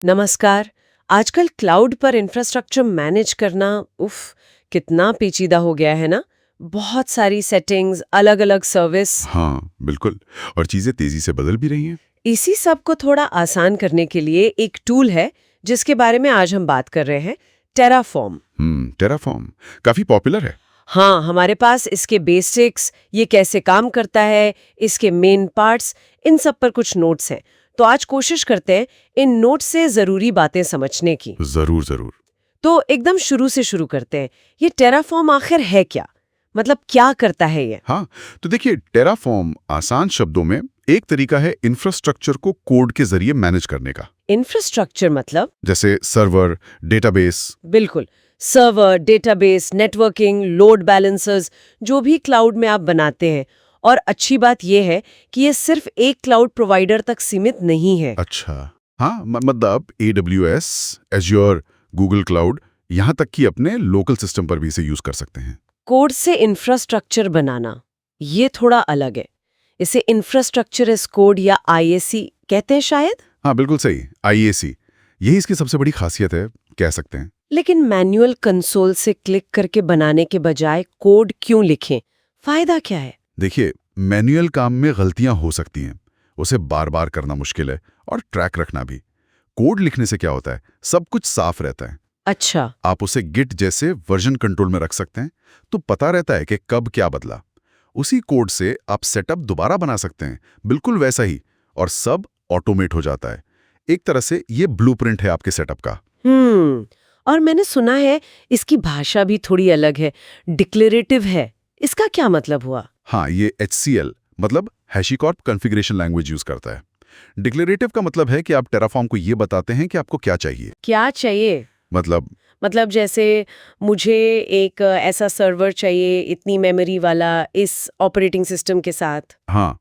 नमस्कार। आजकल क्लाउड पर इंफ्रास्ट्रक्चर मैनेज करना कितना पेचीदा हो गया है ना। बहुत सारी सेटिंग्स, अलग-अलग सर्विस। हाँ, बिल्कुल। और चीज़ें तेज़ी से बदल भी रही हैं। इसी सब को थोड़ा आसान करने के लिए एक टूल है जिसके बारे में आज हम बात कर रहे हैं, टेराफॉर्म। टेराफॉर्म काफ़ी पॉपुलर है। हाँ, हमारे पास इसके बेसिक्स, ये कैसे काम करता है, इसके मेन पार्ट्स, इन सब पर कुछ नोट्स हैं। तो आज कोशिश करते हैं इन नोट्स से ज़रूरी बातें समझने की। ज़रूर, ज़रूर। तो एकदम शुरू से शुरू करते हैं। ये टेराफॉर्म आखिर है क्या? मतलब क्या करता है ये? हाँ, तो देखिए टेराफॉर्म आसान शब्दों में एक तरीका है इंफ्रास्ट्रक्चर को कोड के ज़रिए मैनेज करने का। इंफ्रास्ट्रक्चर मतलब? जैसे सर्वर, डेटाबेस। बिल्कुल। Server, database, networking, load balancers, जो भी क्लाउड में आप बनाते हैं। और अच्छी बात यह है कि ये सिर्फ एक क्लाउड प्रोवाइडर तक सीमित नहीं है। अच्छा। हाँ, मतलब AWS, एज़्योर, गूगल क्लाउड, यहाँ तक कि अपने लोकल सिस्टम पर भी इसे यूज़ कर सकते हैं। कोड से इंफ्रास्ट्रक्चर बनाना, ये थोड़ा अलग है। इसे इंफ्रास्ट्रक्चर एज कोड या IAC कहते हैं शायद। हाँ, बिल्कुल सही। IAC, यही इसकी सबसे बड़ी खासियत है, कह सकते हैं। लेकिन मैनुअल कंसोल से क्लिक करके बनाने के बजाय कोड क्यों लिखें? फायदा क्या है? देखिए, मैनुअल काम में गलतियां हो सकती हैं। उसे बार बार करना मुश्किल है और ट्रैक रखना भी। कोड लिखने से क्या होता है, सब कुछ साफ रहता है। अच्छा। आप उसे गिट जैसे वर्जन कंट्रोल में रख सकते हैं, तो पता रहता है कि कब क्या बदला। उसी कोड से आप सेटअप दोबारा बना सकते हैं, बिल्कुल वैसा ही, और सब ऑटोमेट हो जाता है। एक तरह से ये ब्लूप्रिंट है आपके सेटअप का। और मैंने सुना है इसकी भाषा भी थोड़ी अलग है, डिक्लेरेटिव है। इसका क्या मतलब हुआ? हाँ, ये HCL मतलब हैशीकॉर्प कॉन्फ़िगरेशन लैंग्वेज यूज करता है। डिक्लेरेटिव का मतलब है कि आप टेराफॉर्म को ये बताते हैं कि आपको क्या चाहिए। क्या चाहिए? मतलब मतलब जैसे मुझे एक ऐसा सर्वर चाहिए, इतनी मेमोरी वाला, इस ऑपरेटिंग सिस्टम के साथ। हाँ,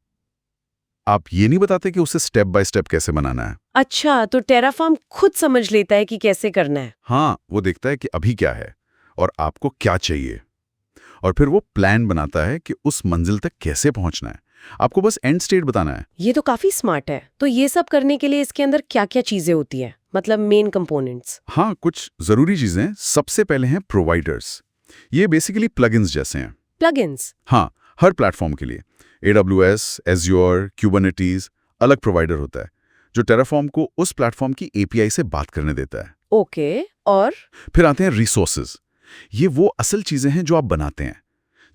आप ये नहीं बताते कि उसे स्टेप बाय स्टेप कैसे बनाना है। अच्छा, तो टेराफॉर्म खुद समझ लेता है कि कैसे करना है। हाँ, वो देखता है कि अभी क्या है और आपको क्या चाहिए, और फिर वो प्लान बनाता है कि उस मंजिल तक कैसे पहुंचना है। आपको बस एंड स्टेट बताना है। ये तो काफी स्मार्ट है। तो ये सब करने के लिए इसके अंदर क्या-क्या चीजें होती हैं? मतलब मेन कंपोनेंट्स। हाँ, कुछ जरूरी चीजें। सबसे पहले हैं प्रोवाइडर्स। ये बेसिकली प्लगइन्स जैसे हैं। प्लगइन्स। हाँ, हर प्लेटफॉर्म के लिए AWS, एज़्योर, क्यूबरनेटीज अलग प्रोवाइडर होता है, जो टेराफॉर्म को उस प्लेटफॉर्म की API से बात करने देता है। ओके। और? फिर आते हैं रिसोर्सेज। ये वो असल चीजें हैं जो आप बनाते हैं,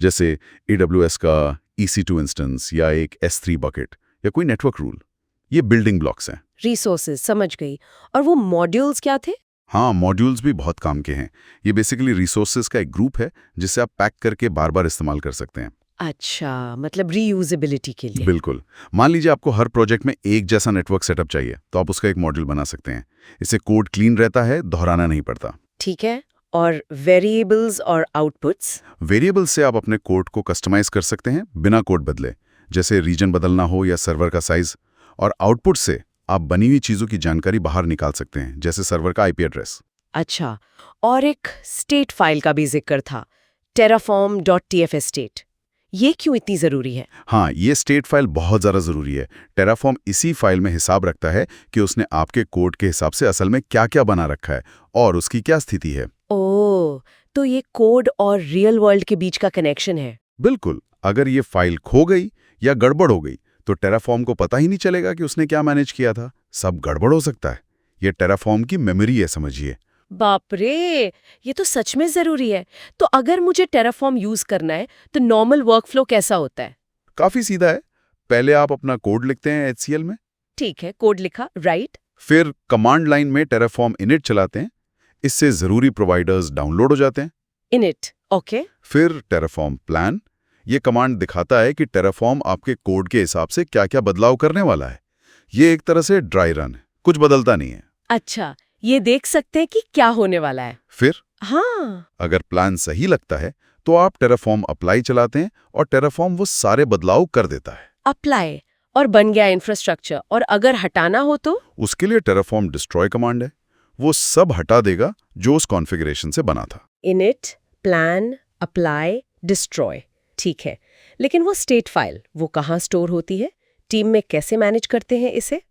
जैसे AWS का EC2 इंस्टेंस या एक S3 बकेट या कोई नेटवर्क रूल। ये बिल्डिंग ब्लॉक्स हैं। रिसोर्सेज, समझ गई। और वो मॉड्यूल्स क्या थे? हाँ, मॉड्यूल्स भी बहुत काम के हैं। ये बेसिकली रिसोर्सेज का एक ग्रुप है जिसे आप पैक करके बार बार इस्तेमाल कर सकते हैं। अच्छा, मतलब रीयूजेबिलिटी के लिए। बिल्कुल। मान लीजिए आपको हर प्रोजेक्ट में एक जैसा नेटवर्क सेटअप चाहिए, तो आप उसका एक मॉड्यूल बना सकते हैं। इससे कोड क्लीन रहता है, दोहराना नहीं पड़ता। ठीक है। और वेरिएबल्स और आउटपुट्स? वेरिएबल से आप अपने कोड को कस्टमाइज कर सकते हैं बिना कोड बदले, जैसे रीजन बदलना हो या सर्वर का साइज। और आउटपुट से आप बनी हुई चीज़ों की जानकारी बाहर निकाल सकते हैं, जैसे सर्वर का IP एड्रेस। अच्छा। और एक स्टेट फाइल का भी जिक्र था, terraform.tf स्टेट। ये क्यों इतनी जरूरी है? हाँ, ये स्टेट फाइल बहुत ज़्यादा ज़रूरी है। टेराफॉर्म इसी फाइल में हिसाब रखता है कि उसने आपके कोड के हिसाब से असल में क्या क्या बना रखा है और उसकी क्या स्थिति है। ओह, तो ये कोड और रियल वर्ल्ड के बीच का कनेक्शन है। बिल्कुल। अगर ये फाइल खो गई या गड़बड़ हो गई, तो टेराफॉर्म को पता ही नहीं चलेगा कि उसने क्या मैनेज किया था। सब गड़बड़ हो सकता है। ये टेराफॉर्म की मेमोरी है, समझिए। बाप रे, ये तो सच में जरूरी है। तो अगर मुझे टेराफॉर्म यूज करना है तो नॉर्मल वर्कफ्लो कैसा होता है? काफ़ी सीधा है। पहले आप अपना कोड लिखते हैं HCL में। ठीक है, कोड लिखा, राइट। फिर कमांड लाइन में टेराफॉर्म इनिट चलाते हैं। इससे ज़रूरी प्रोवाइडर्स डाउनलोड हो जाते हैं। Init, okay. फिर टेराफॉर्म प्लान। ये कमांड दिखाता है कि टेराफॉर्म आपके कोड के हिसाब से क्या क्या बदलाव करने वाला है। ये एक तरह से ड्राई रन है, कुछ बदलता नहीं है। अच्छा, ये देख सकते हैं कि क्या होने वाला है। फिर हाँ। अगर प्लान सही लगता है, तो आप टेराफॉर्म अप्लाई चलाते हैं और टेराफॉर्म वो सारे बदलाव कर देता है। अप्लाई, और बन गया इंफ्रास्ट्रक्चर। और अगर हटाना हो तो? उसके लिए टेराफॉर्म डिस्ट्रॉय कमांड है। वो सब हटा देगा जो उस कॉन्फ़िगरेशन से बना था। Init, plan, apply, destroy. ठीक है। लेकिन वो स्टेट फाइल, वो कहाँ स्टोर होती है? टीम में कैसे मैनेज करते हैं इसे?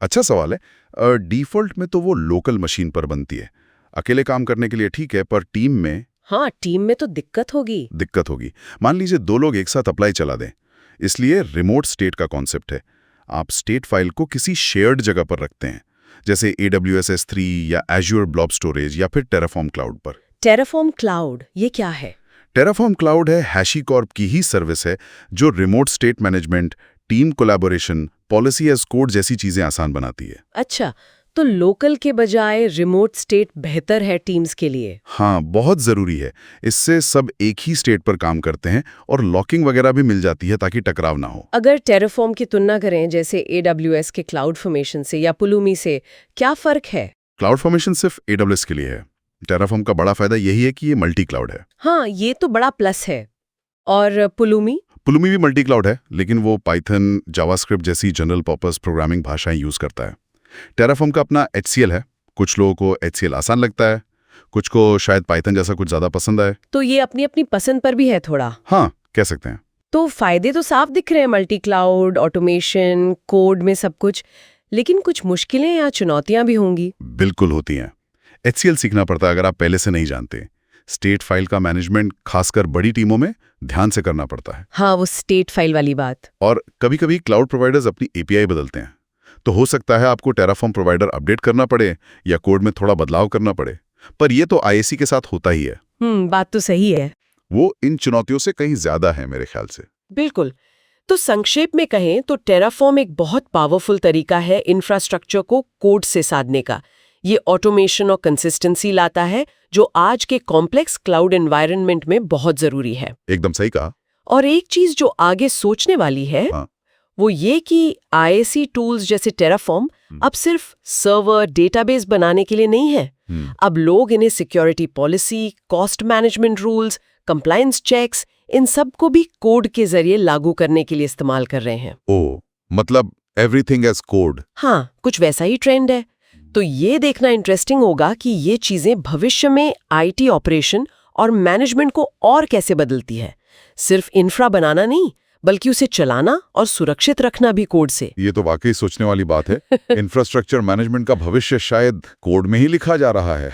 अच्छा सवाल है। डिफ़ॉल्ट में तो वो लोकल मशीन पर बनती है। अकेले काम करने के लिए ठीक है, पर टीम में हाँ, टीम में तो दिक्कत होगी। दिक्कत होगी। मान लीजिए 2 लोग एक साथ अप्लाई चला दें। इसलिए रिमोट स्टेट का कॉन्सेप्ट है। आप स्टेट फाइल को किसी शेयर्ड जगह पर रखते हैं, जैसे AWS S3 या Azure ब्लॉब स्टोरेज या फिर टेराफॉर्म क्लाउड पर। टेराफॉर्म क्लाउड, ये क्या है? टेराफॉर्म क्लाउड है HashiCorp की ही सर्विस है, जो remote state management, team collaboration, policy as code जैसी चीजें आसान बनाती है। अच्छा, तो लोकल के बजाय रिमोट स्टेट बेहतर है टीम्स के लिए? हाँ, बहुत ज़रूरी है। इससे सब एक ही स्टेट पर काम करते हैं और लॉकिंग वगैरह भी मिल जाती है ताकि टकराव ना हो। अगर टेराफॉर्म की तुलना करें जैसे AWS के क्लाउड फॉर्मेशन से या पुलुमी से, क्या फर्क है? क्लाउड फॉर्मेशन सिर्फ AWS के लिए है। टेराफॉर्म का बड़ा फायदा यही है कि ये मल्टी क्लाउड है। हाँ, ये तो बड़ा प्लस है। और पुलुमी? पुलुमी भी मल्टी क्लाउड है, लेकिन वो पाइथन, जावास्क्रिप्ट जैसी जनरल पर्पस प्रोग्रामिंग भाषाएं यूज करता है। टेराफॉर्म का अपना HCL है। कुछ लोगों को HCL आसान लगता है, कुछ को शायद पाइथन जैसा कुछ ज्यादा पसंद आए। तो ये अपनी अपनी पसंद पर भी है थोड़ा। हाँ, कह सकते हैं। तो फायदे तो साफ दिख रहे हैं, मल्टी क्लाउड, ऑटोमेशन, कोड में सब कुछ, लेकिन कुछ मुश्किलें या चुनौतियां भी होंगी। बिल्कुल होती हैं। HCL सीखना पड़ता है अगर आप पहले से नहीं जानते। स्टेट फाइल का मैनेजमेंट खासकर बड़ी टीमों में ध्यान से करना पड़ता है। हाँ, वो स्टेट फाइल वाली बात। और कभी-कभी क्लाउड प्रोवाइडर्स अपनी API बदलते हैं, तो हो सकता है आपको टेराफॉर्म प्रोवाइडर अपडेट करना पड़े या कोड में थोड़ा बदलाव करना पड़े। पर ये तो IAC के साथ होता ही है। बात तो सही है। वो इन चुनौतियों से कहीं ज्यादा है मेरे ख्याल से। बिल्कुल। तो संक्षेप में कहें तो टेराफॉर्म एक बहुत पावरफुल तरीका है इंफ्रास्ट्रक्चर को कोड से साधने का। ये ऑटोमेशन और कंसिस्टेंसी लाता है, जो आज के कॉम्प्लेक्स क्लाउड एनवायरनमेंट में बहुत जरूरी है। एकदम सही कहा। और एक चीज जो आगे सोचने वाली है, हाँ। वो ये कि IAC टूल्स जैसे टेराफॉर्म अब सिर्फ सर्वर, डेटाबेस बनाने के लिए नहीं है। अब लोग इन्हें security policy, cost management rules, compliance checks, इन सब को भी कोड के जरिए लागू करने के लिए इस्तेमाल कर रहे हैं। ओ, मतलब एवरीथिंग एज कोड। हाँ, कुछ वैसा ही ट्रेंड है। तो ये देखना इंटरेस्टिंग होगा कि ये चीजें भविष्य में IT ऑपरेशन और मैनेजमेंट को और कैसे बदलती है। सिर्फ इंफ्रा बनाना नहीं, बल्कि उसे चलाना और सुरक्षित रखना भी कोड से। ये तो वाकई सोचने वाली बात है। इंफ्रास्ट्रक्चर मैनेजमेंट का भविष्य शायद कोड में ही लिखा जा रहा है।